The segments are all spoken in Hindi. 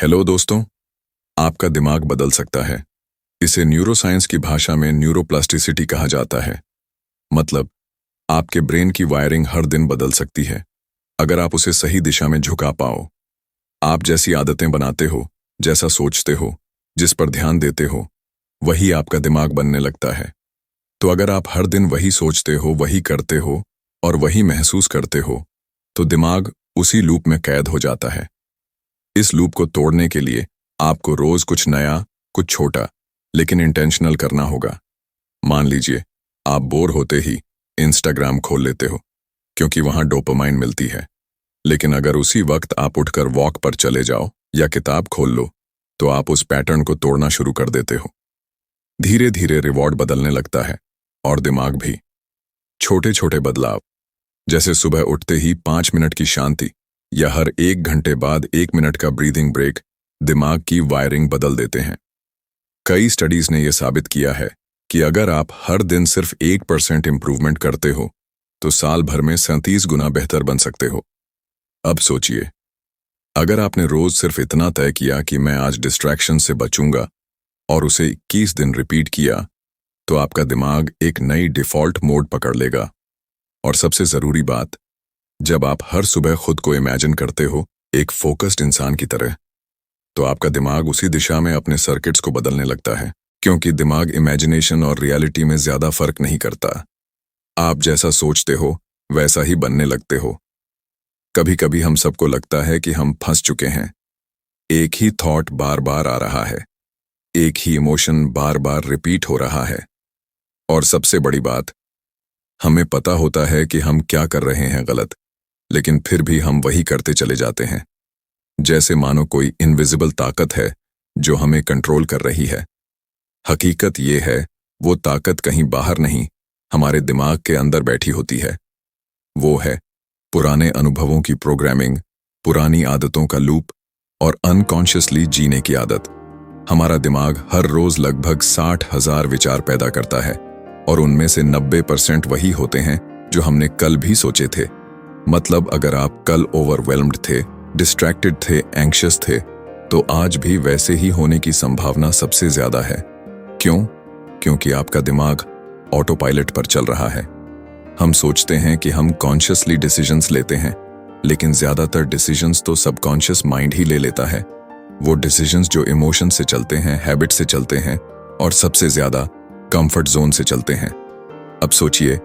हेलो दोस्तों, आपका दिमाग बदल सकता है। इसे न्यूरोसाइंस की भाषा में न्यूरोप्लास्टिसिटी कहा जाता है। मतलब आपके ब्रेन की वायरिंग हर दिन बदल सकती है, अगर आप उसे सही दिशा में झुका पाओ। आप जैसी आदतें बनाते हो, जैसा सोचते हो, जिस पर ध्यान देते हो, वही आपका दिमाग बनने लगता है। तो अगर आप हर दिन वही सोचते हो, वही करते हो और वही महसूस करते हो, तो दिमाग उसी लूप में कैद हो जाता है। इस लूप को तोड़ने के लिए आपको रोज कुछ नया, कुछ छोटा, लेकिन इंटेंशनल करना होगा। मान लीजिए आप बोर होते ही इंस्टाग्राम खोल लेते हो, क्योंकि वहां डोपामाइन मिलती है। लेकिन अगर उसी वक्त आप उठकर वॉक पर चले जाओ या किताब खोल लो, तो आप उस पैटर्न को तोड़ना शुरू कर देते हो। धीरे धीरे रिवॉर्ड बदलने लगता है और दिमाग भी। छोटे छोटे बदलाव, जैसे सुबह उठते ही 5 मिनट की शांति या हर 1 घंटे बाद 1 मिनट का ब्रीदिंग ब्रेक, दिमाग की वायरिंग बदल देते हैं। कई स्टडीज ने यह साबित किया है कि अगर आप हर दिन सिर्फ 1% इंप्रूवमेंट करते हो, तो साल भर में 37 गुना बेहतर बन सकते हो। अब सोचिए, अगर आपने रोज सिर्फ इतना तय किया कि मैं आज डिस्ट्रैक्शन से बचूंगा और उसे 21 दिन रिपीट किया, तो आपका दिमाग एक नई डिफॉल्ट मोड पकड़ लेगा। और सबसे जरूरी बात, जब आप हर सुबह खुद को इमेजिन करते हो एक फोकस्ड इंसान की तरह, तो आपका दिमाग उसी दिशा में अपने सर्किट्स को बदलने लगता है, क्योंकि दिमाग इमेजिनेशन और रियलिटी में ज्यादा फर्क नहीं करता। आप जैसा सोचते हो वैसा ही बनने लगते हो। कभी कभी हम सबको लगता है कि हम फंस चुके हैं। एक ही थॉट बार बार आ रहा है, एक ही इमोशन बार बार रिपीट हो रहा है। और सबसे बड़ी बात, हमें पता होता है कि हम क्या कर रहे हैं गलत, लेकिन फिर भी हम वही करते चले जाते हैं, जैसे मानो कोई इनविजिबल ताकत है जो हमें कंट्रोल कर रही है। हकीकत ये है, वो ताकत कहीं बाहर नहीं, हमारे दिमाग के अंदर बैठी होती है। वो है पुराने अनुभवों की प्रोग्रामिंग, पुरानी आदतों का लूप और अनकॉन्शियसली जीने की आदत। हमारा दिमाग हर रोज लगभग 60,000 विचार पैदा करता है और उनमें से 90% वही होते हैं जो हमने कल भी सोचे थे। मतलब अगर आप कल ओवरवेल्म्ड थे, डिस्ट्रैक्टेड थे, एंग्शियस थे, तो आज भी वैसे ही होने की संभावना सबसे ज्यादा है। क्यों? क्योंकि आपका दिमाग ऑटो पायलट पर चल रहा है। हम सोचते हैं कि हम कॉन्शियसली डिसीजंस लेते हैं, लेकिन ज्यादातर डिसीजंस तो सबकॉन्शियस माइंड ही ले लेता है। वो डिसीजंस जो इमोशन से चलते हैं, हैबिट से चलते हैं और सबसे ज्यादा कंफर्ट जोन से चलते हैं। अब सोचिए,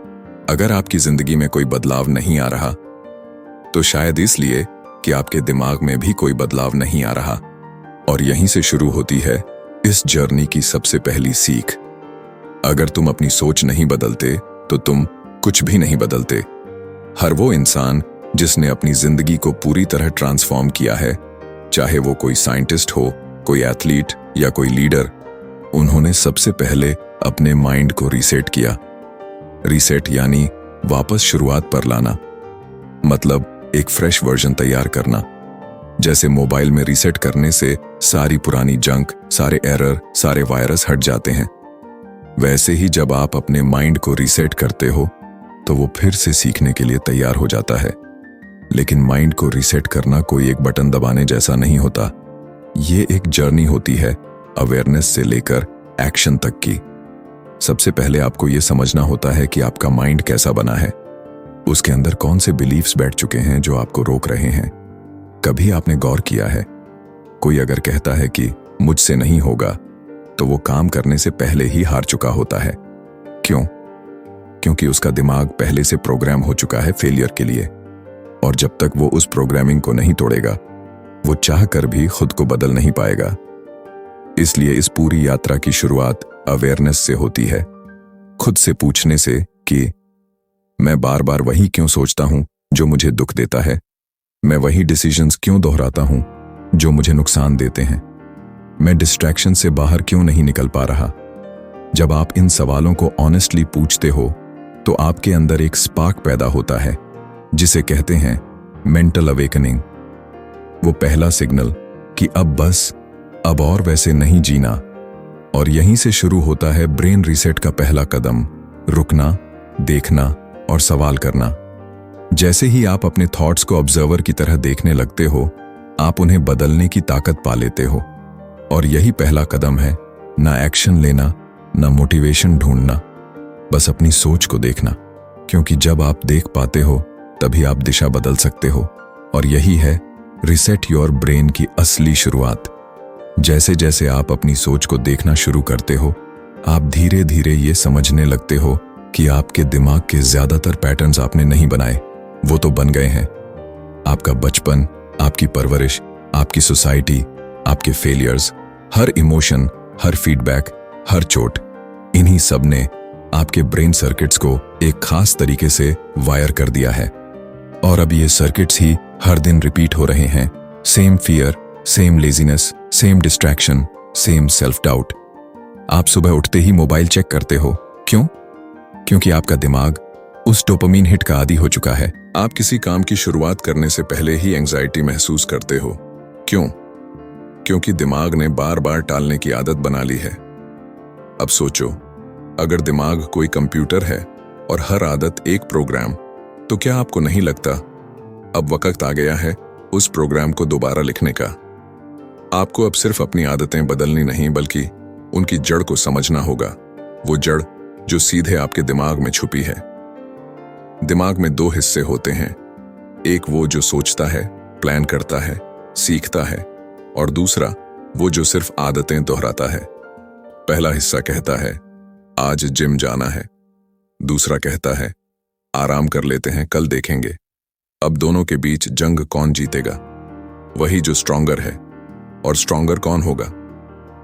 अगर आपकी जिंदगी में कोई बदलाव नहीं आ रहा, तो शायद इसलिए कि आपके दिमाग में भी कोई बदलाव नहीं आ रहा। और यहीं से शुरू होती है इस जर्नी की सबसे पहली सीख। अगर तुम अपनी सोच नहीं बदलते, तो तुम कुछ भी नहीं बदलते। हर वो इंसान जिसने अपनी जिंदगी को पूरी तरह ट्रांसफॉर्म किया है, चाहे वो कोई साइंटिस्ट हो, कोई एथलीट या कोई लीडर, उन्होंने सबसे पहले अपने माइंड को रीसेट किया। रीसेट यानी वापस शुरुआत पर लाना, मतलब एक फ्रेश वर्जन तैयार करना। जैसे मोबाइल में रीसेट करने से सारी पुरानी जंक, सारे एरर, सारे वायरस हट जाते हैं, वैसे ही जब आप अपने माइंड को रीसेट करते हो, तो वो फिर से सीखने के लिए तैयार हो जाता है। लेकिन माइंड को रीसेट करना कोई एक बटन दबाने जैसा नहीं होता। ये एक जर्नी होती है, अवेयरनेस से लेकर एक्शन तक की। सबसे पहले आपको ये समझना होता है कि आपका माइंड कैसा बना है, उसके अंदर कौन से बिलीफ्स बैठ चुके हैं जो आपको रोक रहे हैं। कभी आपने गौर किया है, कोई अगर कहता है कि मुझसे नहीं होगा, तो वो काम करने से पहले ही हार चुका होता है। क्यों? क्योंकि उसका दिमाग पहले से प्रोग्राम हो चुका है फेलियर के लिए, और जब तक वो उस प्रोग्रामिंग को नहीं तोड़ेगा, वो चाह कर भी खुद को बदल नहीं पाएगा। इसलिए इस पूरी यात्रा की शुरुआत अवेयरनेस से होती है, खुद से पूछने से कि मैं बार बार वही क्यों सोचता हूं जो मुझे दुख देता है, मैं वही डिसीजंस क्यों दोहराता हूं जो मुझे नुकसान देते हैं, मैं डिस्ट्रैक्शन से बाहर क्यों नहीं निकल पा रहा। जब आप इन सवालों को ऑनेस्टली पूछते हो, तो आपके अंदर एक स्पार्क पैदा होता है, जिसे कहते हैं मेंटल अवेकनिंग। वो पहला सिग्नल कि अब और वैसे नहीं जीना। और यहीं से शुरू होता है ब्रेन रीसेट का पहला कदम, रुकना, देखना और सवाल करना। जैसे ही आप अपने थॉट्स को ऑब्जर्वर की तरह देखने लगते हो, आप उन्हें बदलने की ताकत पा लेते हो। और यही पहला कदम है, ना एक्शन लेना, ना मोटिवेशन ढूंढना, बस अपनी सोच को देखना। क्योंकि जब आप देख पाते हो तभी आप दिशा बदल सकते हो। और यही है रिसेट योर ब्रेन की असली शुरुआत। जैसे जैसे आप अपनी सोच को देखना शुरू करते हो, आप धीरे धीरे ये समझने लगते हो कि आपके दिमाग के ज्यादातर पैटर्न्स आपने नहीं बनाए, वो तो बन गए हैं। आपका बचपन, आपकी परवरिश, आपकी सोसाइटी, आपके फेलियर्स, हर इमोशन, हर फीडबैक, हर चोट, इन्हीं सब ने आपके ब्रेन सर्किट्स को एक खास तरीके से वायर कर दिया है। और अब ये सर्किट्स ही हर दिन रिपीट हो रहे हैं। Same fear, same laziness, same distraction, same self doubt. आप सुबह उठते ही मोबाइल चेक करते हो। क्यों? क्योंकि आपका दिमाग उस डोपामीन हिट का आदी हो चुका है। आप किसी काम की शुरुआत करने से पहले ही एंजाइटी महसूस करते हो। क्यों? क्योंकि दिमाग ने बार बार टालने की आदत बना ली है। अब सोचो, अगर दिमाग कोई कंप्यूटर है और हर आदत एक प्रोग्राम, तो क्या आपको नहीं लगता अब वक्त आ गया है उस प्रोग्राम को दोबारा लिखने का? आपको अब सिर्फ अपनी आदतें बदलनी नहीं, बल्कि उनकी जड़ को समझना होगा। वो जड़ जो सीधे आपके दिमाग में छुपी है। दिमाग में दो हिस्से होते हैं, एक वो जो सोचता है, प्लान करता है, सीखता है, और दूसरा वो जो सिर्फ आदतें दोहराता है। पहला हिस्सा कहता है आज जिम जाना है, दूसरा कहता है आराम कर लेते हैं, कल देखेंगे। अब दोनों के बीच जंग कौन जीतेगा? वही जो स्ट्रॉन्गर है। और स्ट्रॉन्गर कौन होगा?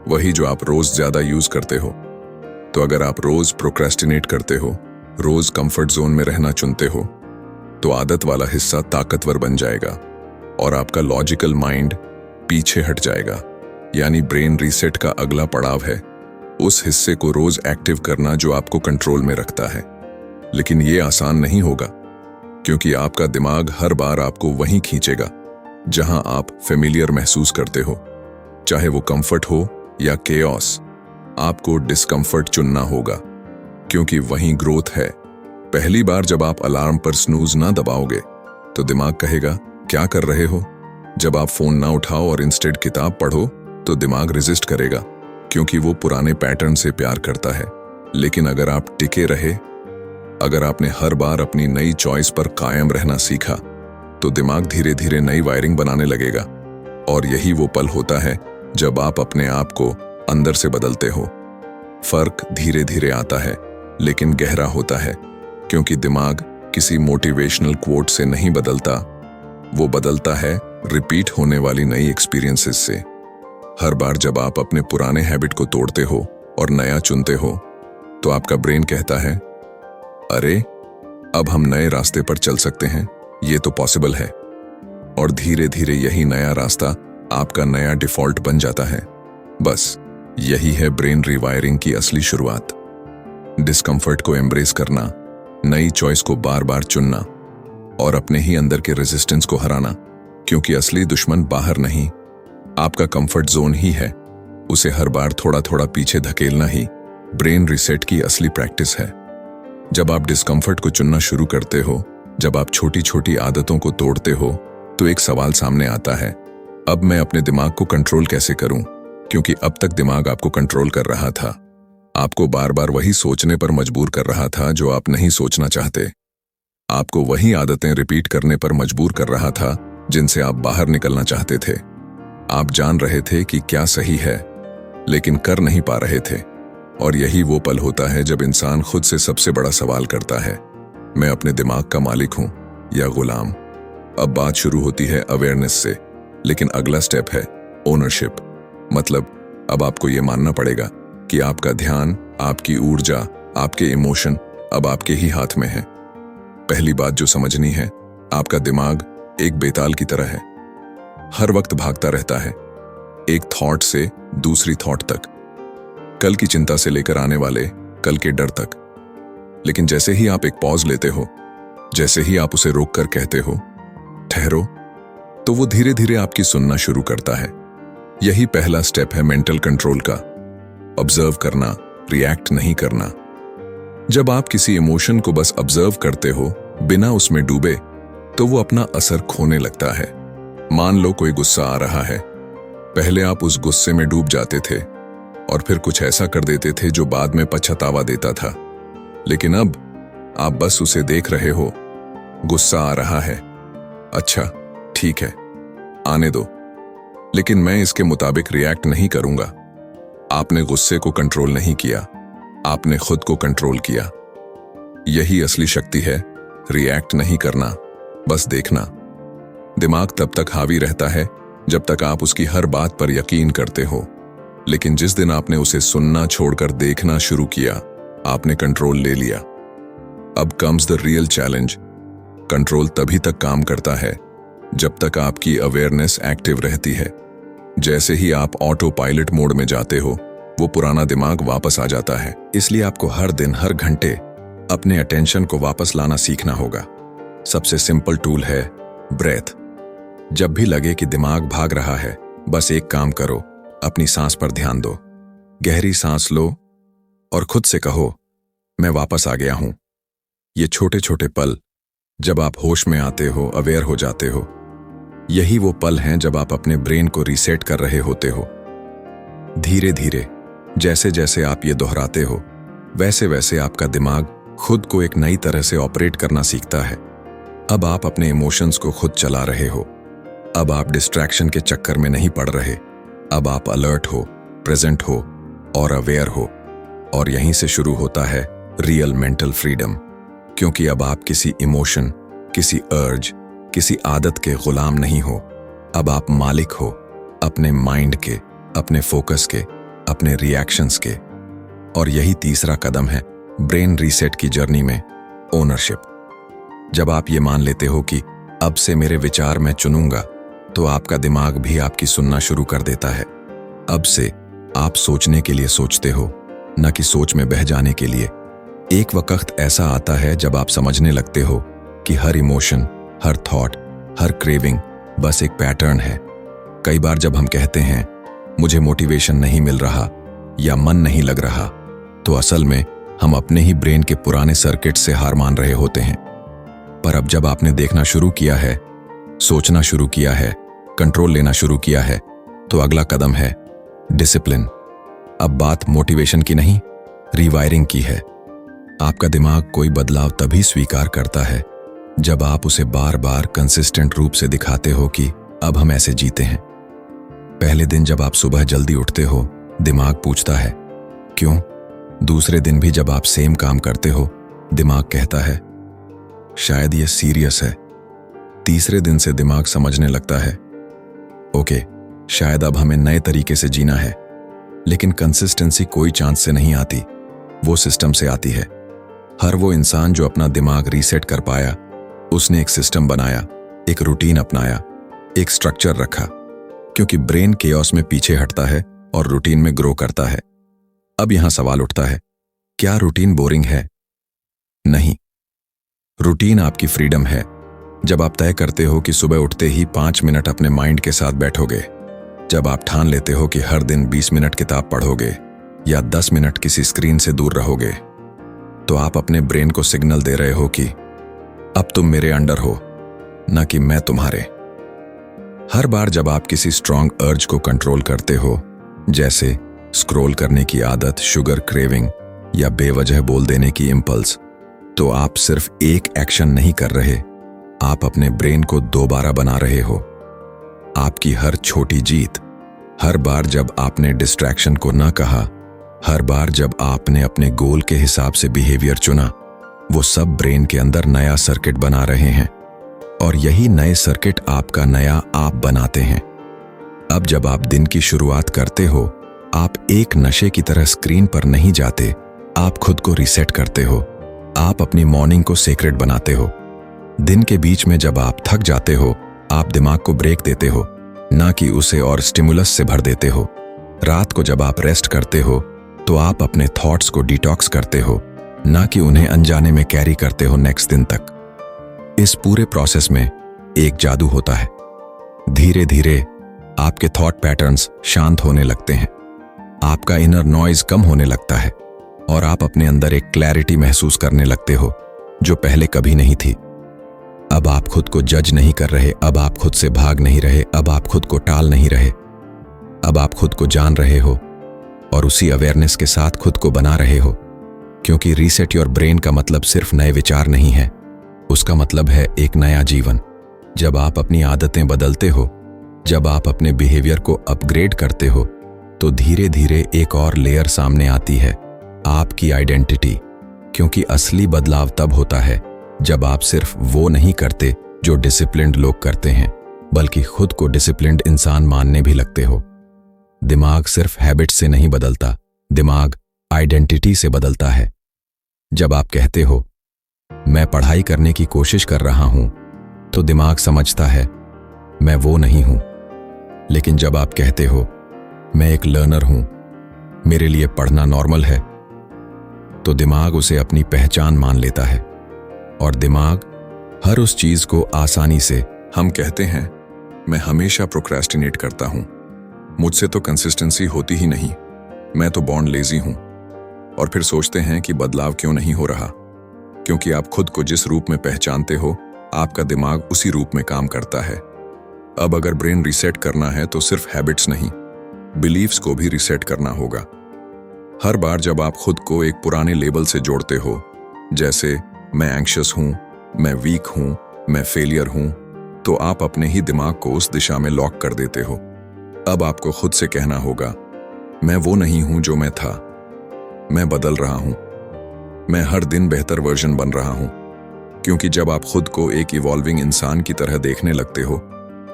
वही जो आप रोज ज्यादा यूज करते हो। तो अगर आप रोज प्रोक्रेस्टिनेट करते हो, रोज कंफर्ट जोन में रहना चुनते हो, तो आदत वाला हिस्सा ताकतवर बन जाएगा और आपका लॉजिकल माइंड पीछे हट जाएगा। यानी ब्रेन रीसेट का अगला पड़ाव है उस हिस्से को रोज एक्टिव करना जो आपको कंट्रोल में रखता है। लेकिन यह आसान नहीं होगा, क्योंकि आपका दिमाग हर बार आपको वहीं खींचेगा जहां आप फेमिलियर महसूस करते हो, चाहे वो कंफर्ट हो या केओस। आपको डिस्कंफर्ट चुनना होगा, क्योंकि वहीं ग्रोथ है। पहली बार जब आप अलार्म पर स्नूज ना दबाओगे तो दिमाग कहेगा क्या कर रहे हो। जब आप फोन ना उठाओ और इंस्टेड किताब पढ़ो तो दिमाग रेजिस्ट करेगा, क्योंकि वो पुराने पैटर्न से प्यार करता है। लेकिन अगर आप टिके रहे, अगर आपने हर बार अपनी नई चॉइस पर कायम रहना सीखा, तो दिमाग धीरे धीरे नई वायरिंग बनाने लगेगा। और यही वो पल होता है जब आप अपने आप को अंदर से बदलते हो। फर्क धीरे धीरे आता है, लेकिन गहरा होता है, क्योंकि दिमाग किसी मोटिवेशनल कोट से नहीं बदलता, वो बदलता है रिपीट होने वाली नई एक्सपीरियंसेस से। हर बार जब आप अपने पुराने हैबिट को तोड़ते हो और नया चुनते हो, तो आपका ब्रेन कहता है अरे अब हम नए रास्ते पर चल सकते हैं, ये तो पॉसिबल है। और धीरे धीरे यही नया रास्ता आपका नया डिफॉल्ट बन जाता है। बस यही है ब्रेन रिवायरिंग की असली शुरुआत। डिस्कंफर्ट को एम्ब्रेस करना, नई चॉइस को बार बार चुनना और अपने ही अंदर के रेजिस्टेंस को हराना, क्योंकि असली दुश्मन बाहर नहीं, आपका कंफर्ट जोन ही है। उसे हर बार थोड़ा थोड़ा पीछे धकेलना ही ब्रेन रीसेट की असली प्रैक्टिस है। जब आप डिस्कंफर्ट को चुनना शुरू करते हो, जब आप छोटी छोटी आदतों को तोड़ते हो, तो एक सवाल सामने आता है, अब मैं अपने दिमाग को कंट्रोल कैसे करूं? क्योंकि अब तक दिमाग आपको कंट्रोल कर रहा था, आपको बार बार वही सोचने पर मजबूर कर रहा था जो आप नहीं सोचना चाहते, आपको वही आदतें रिपीट करने पर मजबूर कर रहा था जिनसे आप बाहर निकलना चाहते थे। आप जान रहे थे कि क्या सही है, लेकिन कर नहीं पा रहे थे। और यही वो पल होता है जब इंसान खुद से सबसे बड़ा सवाल करता है, मैं अपने दिमाग का मालिक हूं या गुलाम? अब बात शुरू होती है अवेयरनेस से, लेकिन अगला स्टेप है ओनरशिप। मतलब अब आपको यह मानना पड़ेगा कि आपका ध्यान, आपकी ऊर्जा, आपके इमोशन अब आपके ही हाथ में है। पहली बात जो समझनी है, आपका दिमाग एक बेताल की तरह है, हर वक्त भागता रहता है, एक थॉट से दूसरी थॉट तक, कल की चिंता से लेकर आने वाले कल के डर तक। लेकिन जैसे ही आप एक पॉज लेते हो, जैसे ही आप उसे रोक कर कहते हो ठहरो, तो वो धीरे धीरे आपकी सुनना शुरू करता है। यही पहला स्टेप है मेंटल कंट्रोल का, ऑब्जर्व करना, रिएक्ट नहीं करना। जब आप किसी इमोशन को बस ऑब्जर्व करते हो बिना उसमें डूबे, तो वो अपना असर खोने लगता है। मान लो कोई गुस्सा आ रहा है। पहले आप उस गुस्से में डूब जाते थे और फिर कुछ ऐसा कर देते थे जो बाद में पछतावा देता था। लेकिन अब आप बस उसे देख रहे हो। गुस्सा आ रहा है, अच्छा ठीक है, आने दो, लेकिन मैं इसके मुताबिक रिएक्ट नहीं करूंगा। आपने गुस्से को कंट्रोल नहीं किया, आपने खुद को कंट्रोल किया। यही असली शक्ति है, रिएक्ट नहीं करना, बस देखना। दिमाग तब तक हावी रहता है जब तक आप उसकी हर बात पर यकीन करते हो, लेकिन जिस दिन आपने उसे सुनना छोड़कर देखना शुरू किया, आपने कंट्रोल ले लिया। अब comes the real challenge. Control तभी तक काम करता है जब तक आपकी अवेयरनेस एक्टिव रहती है। जैसे ही आप ऑटो पायलट मोड में जाते हो, वो पुराना दिमाग वापस आ जाता है। इसलिए आपको हर दिन हर घंटे अपने अटेंशन को वापस लाना सीखना होगा। सबसे सिंपल टूल है ब्रेथ। जब भी लगे कि दिमाग भाग रहा है, बस एक काम करो, अपनी सांस पर ध्यान दो। गहरी सांस लो और खुद से कहो, मैं वापस आ गया हूं। ये छोटे छोटे पल जब आप होश में आते हो, अवेयर हो जाते हो, यही वो पल हैं जब आप अपने ब्रेन को रीसेट कर रहे होते हो। धीरे धीरे जैसे जैसे आप ये दोहराते हो, वैसे वैसे आपका दिमाग खुद को एक नई तरह से ऑपरेट करना सीखता है। अब आप अपने इमोशंस को खुद चला रहे हो। अब आप डिस्ट्रैक्शन के चक्कर में नहीं पड़ रहे। अब आप अलर्ट हो, प्रेजेंट हो और अवेयर हो। और यहीं से शुरू होता है रियल मेंटल फ्रीडम, क्योंकि अब आप किसी इमोशन, किसी अर्ज, किसी आदत के गुलाम नहीं हो। अब आप मालिक हो अपने माइंड के, अपने फोकस के, अपने रिएक्शंस के। और यही तीसरा कदम है ब्रेन रीसेट की जर्नी में, ओनरशिप। जब आप ये मान लेते हो कि अब से मेरे विचार मैं चुनूंगा, तो आपका दिमाग भी आपकी सुनना शुरू कर देता है। अब से आप सोचने के लिए सोचते हो, न कि सोच में बह जाने के लिए। एक वक्त ऐसा आता है जब आप समझने लगते हो कि हर इमोशन, हर थॉट, हर क्रेविंग बस एक पैटर्न है। कई बार जब हम कहते हैं मुझे मोटिवेशन नहीं मिल रहा या मन नहीं लग रहा, तो असल में हम अपने ही ब्रेन के पुराने सर्किट से हार मान रहे होते हैं। पर अब जब आपने देखना शुरू किया है, सोचना शुरू किया है, कंट्रोल लेना शुरू किया है, तो अगला कदम है डिसिप्लिन। अब बात मोटिवेशन की नहीं, रीवायरिंग की है। आपका दिमाग कोई बदलाव तभी स्वीकार करता है जब आप उसे बार बार कंसिस्टेंट रूप से दिखाते हो कि अब हम ऐसे जीते हैं। पहले दिन जब आप सुबह जल्दी उठते हो, दिमाग पूछता है क्यों। दूसरे दिन भी जब आप सेम काम करते हो, दिमाग कहता है शायद ये सीरियस है। तीसरे दिन से दिमाग समझने लगता है ओके, शायद अब हमें नए तरीके से जीना है। लेकिन कंसिस्टेंसी कोई चांस से नहीं आती, वो सिस्टम से आती है। हर वो इंसान जो अपना दिमाग रीसेट कर पाया, उसने एक सिस्टम बनाया, एक रूटीन अपनाया, एक स्ट्रक्चर रखा। क्योंकि ब्रेन केओस में पीछे हटता है और रूटीन में ग्रो करता है। अब यहां सवाल उठता है, क्या रूटीन बोरिंग है? नहीं, रूटीन आपकी फ्रीडम है। जब आप तय करते हो कि सुबह उठते ही 5 मिनट अपने माइंड के साथ बैठोगे, जब आप ठान लेते हो कि हर दिन 20 मिनट किताब पढ़ोगे या 10 मिनट किसी स्क्रीन से दूर रहोगे, तो आप अपने ब्रेन को सिग्नल दे रहे हो कि अब तुम मेरे अंडर हो, न कि मैं तुम्हारे। हर बार जब आप किसी स्ट्रॉन्ग अर्ज को कंट्रोल करते हो, जैसे स्क्रॉल करने की आदत, शुगर क्रेविंग या बेवजह बोल देने की इंपल्स, तो आप सिर्फ एक एक्शन नहीं कर रहे, आप अपने ब्रेन को दोबारा बना रहे हो। आपकी हर छोटी जीत, हर बार जब आपने डिस्ट्रैक्शन को ना कहा, हर बार जब आपने अपने गोल के हिसाब से बिहेवियर चुना, वो सब ब्रेन के अंदर नया सर्किट बना रहे हैं। और यही नए सर्किट आपका नया आप बनाते हैं। अब जब आप दिन की शुरुआत करते हो, आप एक नशे की तरह स्क्रीन पर नहीं जाते, आप खुद को रीसेट करते हो। आप अपनी मॉर्निंग को सेक्रेट बनाते हो। दिन के बीच में जब आप थक जाते हो, आप दिमाग को ब्रेक देते हो, ना कि उसे और स्टिमुलस से भर देते हो। रात को जब आप रेस्ट करते हो, तो आप अपने थॉट्स को डिटॉक्स करते हो, ना कि उन्हें अनजाने में कैरी करते हो नेक्स्ट दिन तक। इस पूरे प्रोसेस में एक जादू होता है। धीरे धीरे आपके थॉट पैटर्न्स शांत होने लगते हैं, आपका इनर नॉइज कम होने लगता है और आप अपने अंदर एक क्लैरिटी महसूस करने लगते हो जो पहले कभी नहीं थी। अब आप खुद को जज नहीं कर रहे, अब आप खुद से भाग नहीं रहे, अब आप खुद को टाल नहीं रहे। अब आप खुद को जान रहे हो और उसी अवेयरनेस के साथ खुद को बना रहे हो। क्योंकि रीसेट योर ब्रेन का मतलब सिर्फ नए विचार नहीं है, उसका मतलब है एक नया जीवन। जब आप अपनी आदतें बदलते हो, जब आप अपने बिहेवियर को अपग्रेड करते हो, तो धीरे धीरे एक और लेयर सामने आती है, आपकी आइडेंटिटी। क्योंकि असली बदलाव तब होता है जब आप सिर्फ वो नहीं करते जो डिसिप्लिन्ड लोग करते हैं, बल्कि खुद को डिसिप्लिन्ड इंसान मानने भी लगते हो। दिमाग सिर्फ हैबिट से नहीं बदलता, दिमाग आइडेंटिटी से बदलता है। जब आप कहते हो मैं पढ़ाई करने की कोशिश कर रहा हूं, तो दिमाग समझता है मैं वो नहीं हूं। लेकिन जब आप कहते हो मैं एक लर्नर हूं, मेरे लिए पढ़ना नॉर्मल है, तो दिमाग उसे अपनी पहचान मान लेता है। और दिमाग हर उस चीज को आसानी से, हम कहते हैं मैं हमेशा प्रोक्रेस्टिनेट करता हूं, मुझसे तो कंसिस्टेंसी होती ही नहीं, मैं तो बॉर्न लेजी हूं। और फिर सोचते हैं कि बदलाव क्यों नहीं हो रहा। क्योंकि आप खुद को जिस रूप में पहचानते हो, आपका दिमाग उसी रूप में काम करता है। अब अगर ब्रेन रीसेट करना है तो सिर्फ हैबिट्स नहीं, बिलीव्स को भी रीसेट करना होगा। हर बार जब आप खुद को एक पुराने लेबल से जोड़ते हो, जैसे मैं एंग्शियस हूं, मैं वीक हूं, मैं फेलियर हूं, तो आप अपने ही दिमाग को उस दिशा में लॉक कर देते हो। अब आपको खुद से कहना होगा मैं वो नहीं हूं जो मैं था, मैं बदल रहा हूं, मैं हर दिन बेहतर वर्जन बन रहा हूं। क्योंकि जब आप खुद को एक इवॉल्विंग इंसान की तरह देखने लगते हो,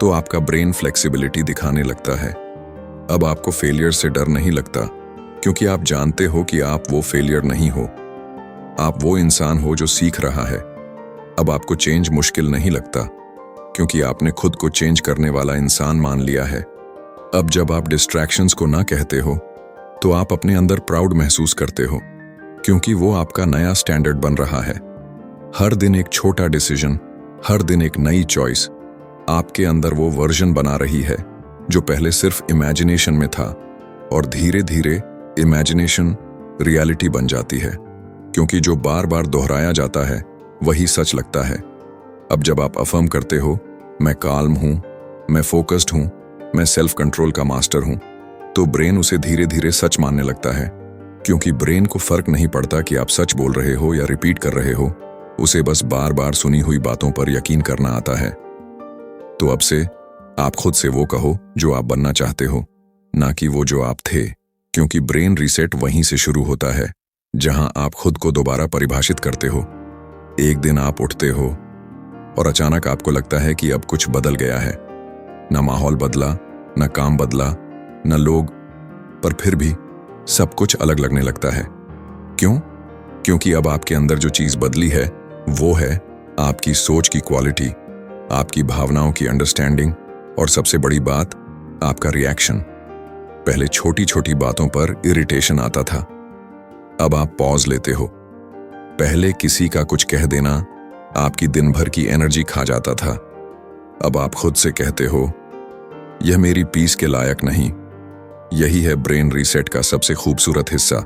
तो आपका ब्रेन फ्लेक्सिबिलिटी दिखाने लगता है। अब आपको फेलियर से डर नहीं लगता, क्योंकि आप जानते हो कि आप वो फेलियर नहीं हो, आप वो इंसान हो जो सीख रहा है। अब आपको चेंज मुश्किल नहीं लगता, क्योंकि आपने खुद को चेंज करने वाला इंसान मान लिया है। अब जब आप डिस्ट्रैक्शंस को ना कहते हो, तो आप अपने अंदर प्राउड महसूस करते हो, क्योंकि वो आपका नया स्टैंडर्ड बन रहा है। हर दिन एक छोटा डिसीजन, हर दिन एक नई चॉइस आपके अंदर वो वर्जन बना रही है जो पहले सिर्फ इमेजिनेशन में था, और धीरे धीरे इमेजिनेशन रियलिटी बन जाती है। क्योंकि जो बार बार दोहराया जाता है वही सच लगता है। अब जब आप अफर्म करते हो मैं काल्म हूं, मैं फोकस्ड हूं, मैं सेल्फ कंट्रोल का मास्टर हूं, तो ब्रेन उसे धीरे धीरे सच मानने लगता है। क्योंकि ब्रेन को फर्क नहीं पड़ता कि आप सच बोल रहे हो या रिपीट कर रहे हो, उसे बस बार बार सुनी हुई बातों पर यकीन करना आता है। तो अब से आप खुद से वो कहो जो आप बनना चाहते हो, ना कि वो जो आप थे। क्योंकि ब्रेन रीसेट वहीं से शुरू होता है जहां आप खुद को दोबारा परिभाषित करते हो। एक दिन आप उठते हो और अचानक आपको लगता है कि अब कुछ बदल गया है। ना माहौल बदला, ना काम बदला, ना लोग, पर फिर भी सब कुछ अलग लगने लगता है। क्यों? क्योंकि अब आपके अंदर जो चीज बदली है वो है आपकी सोच की क्वालिटी, आपकी भावनाओं की अंडरस्टैंडिंग, और सबसे बड़ी बात आपका रिएक्शन। पहले छोटी छोटी बातों पर इरिटेशन आता था, अब आप पॉज लेते हो। पहले किसी का कुछ कह देना आपकी दिन भर की एनर्जी खा जाता था, अब आप खुद से कहते हो यह मेरी पीस के लायक नहीं। यही है ब्रेन रीसेट का सबसे खूबसूरत हिस्सा,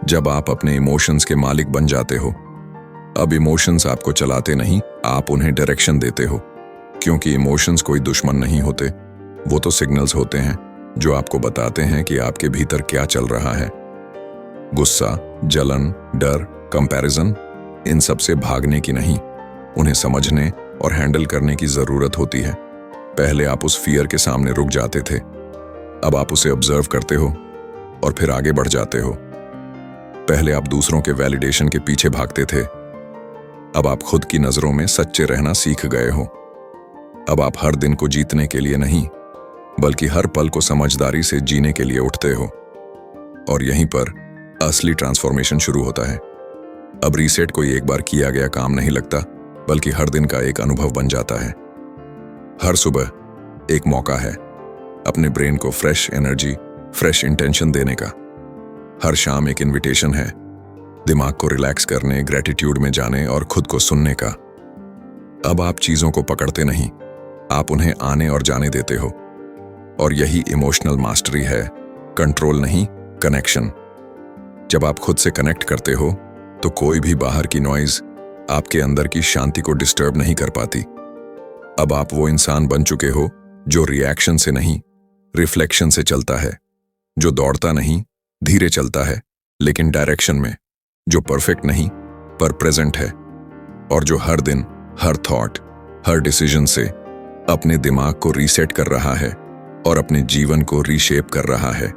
जब आप अपने इमोशंस के मालिक बन जाते हो। अब इमोशंस आपको चलाते नहीं, आप उन्हें डायरेक्शन देते हो। क्योंकि इमोशंस कोई दुश्मन नहीं होते, वो तो सिग्नल्स होते हैं जो आपको बताते हैं कि आपके भीतर क्या चल रहा है। गुस्सा, जलन, डर, कंपैरिजन, इन सब से भागने की नहीं, उन्हें समझने और हैंडल करने की जरूरत होती है। पहले आप उस फियर के सामने रुक जाते थे, अब आप उसे ऑब्जर्व करते हो और फिर आगे बढ़ जाते हो। पहले आप दूसरों के वैलिडेशन के पीछे भागते थे, अब आप खुद की नजरों में सच्चे रहना सीख गए हो। अब आप हर दिन को जीतने के लिए नहीं, बल्कि हर पल को समझदारी से जीने के लिए उठते हो। और यहीं पर असली ट्रांसफॉर्मेशन शुरू होता है। अब रीसेट कोई एक बार किया गया काम नहीं लगता, बल्कि हर दिन का एक अनुभव बन जाता है। हर सुबह एक मौका है अपने ब्रेन को फ्रेश एनर्जी, फ्रेश इंटेंशन देने का। हर शाम एक इनविटेशन है दिमाग को रिलैक्स करने, ग्रेटिट्यूड में जाने और खुद को सुनने का। अब आप चीजों को पकड़ते नहीं, आप उन्हें आने और जाने देते हो। और यही इमोशनल मास्टरी है, कंट्रोल नहीं, कनेक्शन। जब आप खुद से कनेक्ट करते हो तो कोई भी बाहर की नॉइज आपके अंदर की शांति को डिस्टर्ब नहीं कर पाती। अब आप वो इंसान बन चुके हो जो रिएक्शन से नहीं, रिफ्लेक्शन से चलता है, जो दौड़ता नहीं, धीरे चलता है लेकिन डायरेक्शन में, जो परफेक्ट नहीं पर प्रेजेंट है, और जो हर दिन, हर थॉट, हर डिसीजन से अपने दिमाग को रीसेट कर रहा है और अपने जीवन को रीशेप कर रहा है।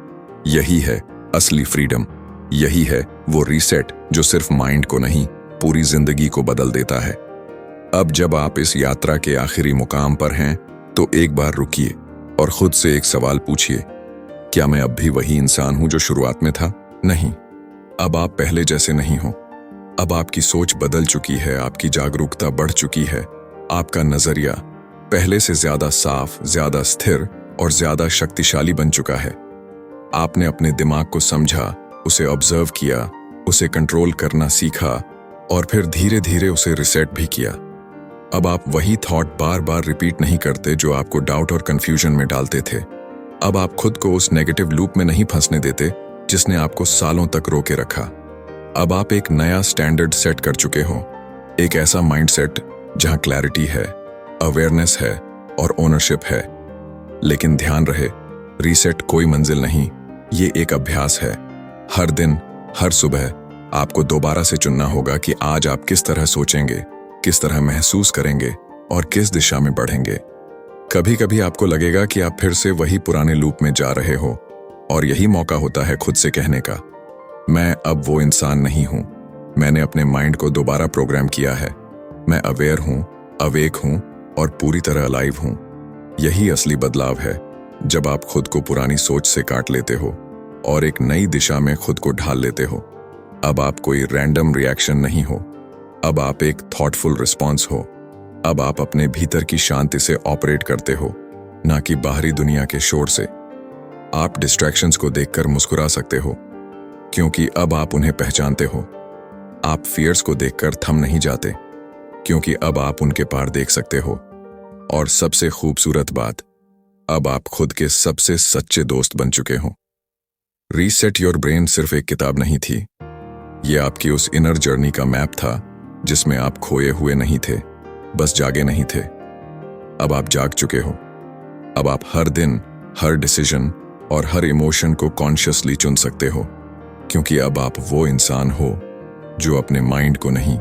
यही है असली फ्रीडम। यही है वो रीसेट जो सिर्फ माइंड को नहीं, पूरी जिंदगी को बदल देता है। अब जब आप इस यात्रा के आखिरी मुकाम पर हैं, तो एक बार रुकिए और खुद से एक सवाल पूछिए, क्या मैं अब भी वही इंसान हूं जो शुरुआत में था? नहीं, अब आप पहले जैसे नहीं हो। अब आपकी सोच बदल चुकी है, आपकी जागरूकता बढ़ चुकी है, आपका नजरिया पहले से ज्यादा साफ, ज्यादा स्थिर और ज्यादा शक्तिशाली बन चुका है। आपने अपने दिमाग को समझा, उसे ऑब्जर्व किया, उसे कंट्रोल करना सीखा और फिर धीरे धीरे उसे रिसेट भी किया। अब आप वही थॉट बार बार रिपीट नहीं करते जो आपको डाउट और कंफ्यूजन में डालते थे। अब आप खुद को उस नेगेटिव लूप में नहीं फंसने देते जिसने आपको सालों तक रोके रखा। अब आप एक नया स्टैंडर्ड सेट कर चुके हो, एक ऐसा माइंडसेट जहां क्लैरिटी है, अवेयरनेस है और ओनरशिप है। लेकिन ध्यान रहे, रीसेट कोई मंजिल नहीं, ये एक अभ्यास है। हर दिन, हर सुबह आपको दोबारा से चुनना होगा कि आज आप किस तरह सोचेंगे, किस तरह महसूस करेंगे और किस दिशा में बढ़ेंगे। कभी कभी आपको लगेगा कि आप फिर से वही पुराने लूप में जा रहे हो, और यही मौका होता है खुद से कहने का, मैं अब वो इंसान नहीं हूं। मैंने अपने माइंड को दोबारा प्रोग्राम किया है। मैं अवेयर हूं, अवेक हूं और पूरी तरह अलाइव हूं। यही असली बदलाव है, जब आप खुद को पुरानी सोच से काट लेते हो और एक नई दिशा में खुद को ढाल लेते हो। अब आप कोई रैंडम रिएक्शन नहीं हो, अब आप एक थॉटफुल रिस्पॉन्स हो। अब आप अपने भीतर की शांति से ऑपरेट करते हो, ना कि बाहरी दुनिया के शोर से। आप डिस्ट्रैक्शंस को देखकर मुस्कुरा सकते हो, क्योंकि अब आप उन्हें पहचानते हो। आप फियर्स को देखकर थम नहीं जाते, क्योंकि अब आप उनके पार देख सकते हो। और सबसे खूबसूरत बात, अब आप खुद के सबसे सच्चे दोस्त बन चुके हो। रीसेट योर ब्रेन सिर्फ एक किताब नहीं थी, ये आपकी उस इनर जर्नी का मैप था जिसमें आप खोए हुए नहीं थे, बस जागे नहीं थे। अब आप जाग चुके हो। अब आप हर दिन, हर डिसीजन और हर इमोशन को कॉन्शियसली चुन सकते हो, क्योंकि अब आप वो इंसान हो जो अपने माइंड को नहीं,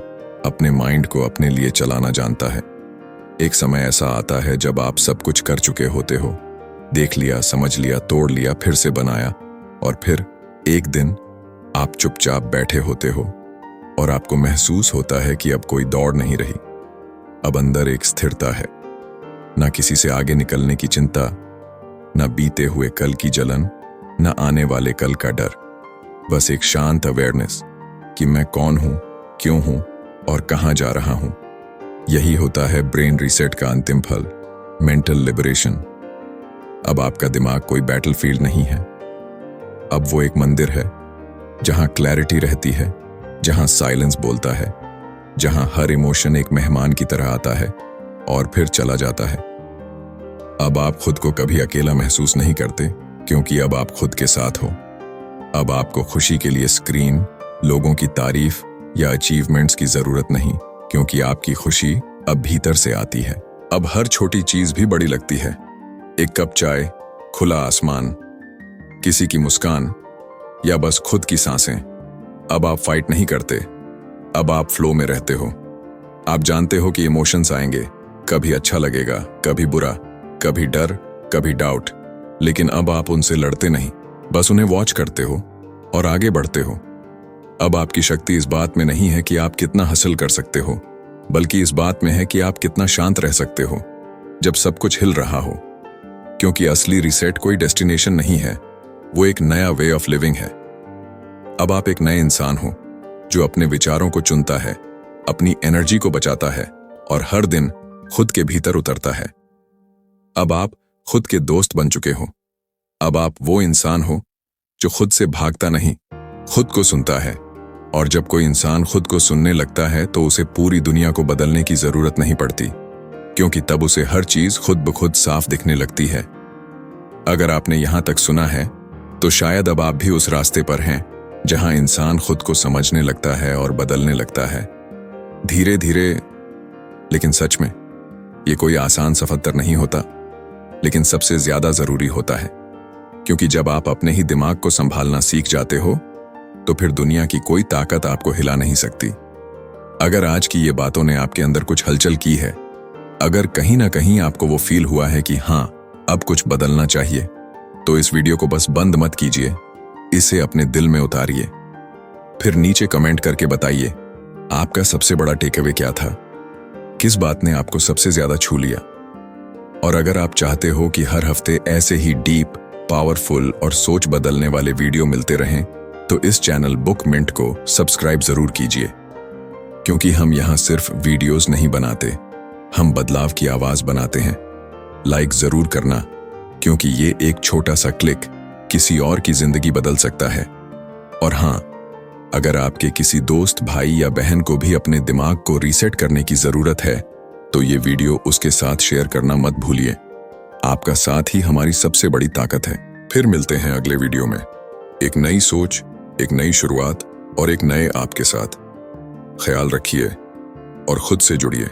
अपने माइंड को अपने लिए चलाना जानता है। एक समय ऐसा आता है जब आप सब कुछ कर चुके होते हो, देख लिया, समझ लिया, तोड़ लिया, फिर से बनाया, और फिर एक दिन आप चुपचाप बैठे होते हो और आपको महसूस होता है कि अब कोई दौड़ नहीं रही। अब अंदर एक स्थिरता है, ना किसी से आगे निकलने की चिंता, ना बीते हुए कल की जलन, ना आने वाले कल का डर। बस एक शांत अवेयरनेस कि मैं कौन हूं, क्यों हूं और कहां जा रहा हूं। यही होता है ब्रेन रीसेट का अंतिम फल, मेंटल लिबरेशन। अब आपका दिमाग कोई बैटलफील्ड नहीं है, अब वो एक मंदिर है जहां क्लैरिटी रहती है, जहां साइलेंस बोलता है, जहां हर इमोशन एक मेहमान की तरह आता है और फिर चला जाता है। अब आप खुद को कभी अकेला महसूस नहीं करते, क्योंकि अब आप खुद के साथ हो। अब आपको खुशी के लिए स्क्रीन, लोगों की तारीफ या अचीवमेंट्स की जरूरत नहीं, क्योंकि आपकी खुशी अब भीतर से आती है। अब हर छोटी चीज भी बड़ी लगती है, एक कप चाय, खुला आसमान, किसी की मुस्कान या बस खुद की सांसें। अब आप फाइट नहीं करते, अब आप फ्लो में रहते हो। आप जानते हो कि इमोशंस आएंगे, कभी अच्छा लगेगा, कभी बुरा, कभी डर, कभी डाउट, लेकिन अब आप उनसे लड़ते नहीं, बस उन्हें वॉच करते हो और आगे बढ़ते हो। अब आपकी शक्ति इस बात में नहीं है कि आप कितना हासिल कर सकते हो, बल्कि इस बात में है कि आप कितना शांत रह सकते हो जब सब कुछ हिल रहा हो। क्योंकि असली रीसेट कोई डेस्टिनेशन नहीं है, वो एक नया वे ऑफ लिविंग है। अब आप एक नए इंसान हो जो अपने विचारों को चुनता है, अपनी एनर्जी को बचाता है और हर दिन खुद के भीतर उतरता है। अब आप खुद के दोस्त बन चुके हो। अब आप वो इंसान हो जो खुद से भागता नहीं, खुद को सुनता है। और जब कोई इंसान खुद को सुनने लगता है तो उसे पूरी दुनिया को बदलने की जरूरत नहीं पड़ती, क्योंकि तब उसे हर चीज खुद ब खुद साफ दिखने लगती है। अगर आपने यहां तक सुना है तो शायद अब आप भी उस रास्ते पर हैं जहां इंसान खुद को समझने लगता है और बदलने लगता है, धीरे धीरे, लेकिन सच में। ये कोई आसान सफर नहीं होता, लेकिन सबसे ज्यादा जरूरी होता है, क्योंकि जब आप अपने ही दिमाग को संभालना सीख जाते हो तो फिर दुनिया की कोई ताकत आपको हिला नहीं सकती। अगर आज की ये बातों ने आपके अंदर कुछ हलचल की है, अगर कहीं ना कहीं आपको वो फील हुआ है कि हाँ अब कुछ बदलना चाहिए, तो इस वीडियो को बस बंद मत कीजिए, इसे अपने दिल में उतारिए। फिर नीचे कमेंट करके बताइए आपका सबसे बड़ा टेकअवे क्या था, किस बात ने आपको सबसे ज्यादा छू लिया। और अगर आप चाहते हो कि हर हफ्ते ऐसे ही डीप, पावरफुल और सोच बदलने वाले वीडियो मिलते रहें, तो इस चैनल बुक मिंट को सब्सक्राइब जरूर कीजिए, क्योंकि हम यहाँ सिर्फ वीडियोस नहीं बनाते, हम बदलाव की आवाज बनाते हैं। लाइक जरूर करना, क्योंकि ये एक छोटा सा क्लिक किसी और की जिंदगी बदल सकता है। और हाँ, अगर आपके किसी दोस्त, भाई या बहन को भी अपने दिमाग को रीसेट करने की जरूरत है, तो ये वीडियो उसके साथ शेयर करना मत भूलिए। आपका साथ ही हमारी सबसे बड़ी ताकत है। फिर मिलते हैं अगले वीडियो में, एक नई सोच, एक नई शुरुआत और एक नए आपके साथ। ख्याल रखिए और खुद से जुड़िए।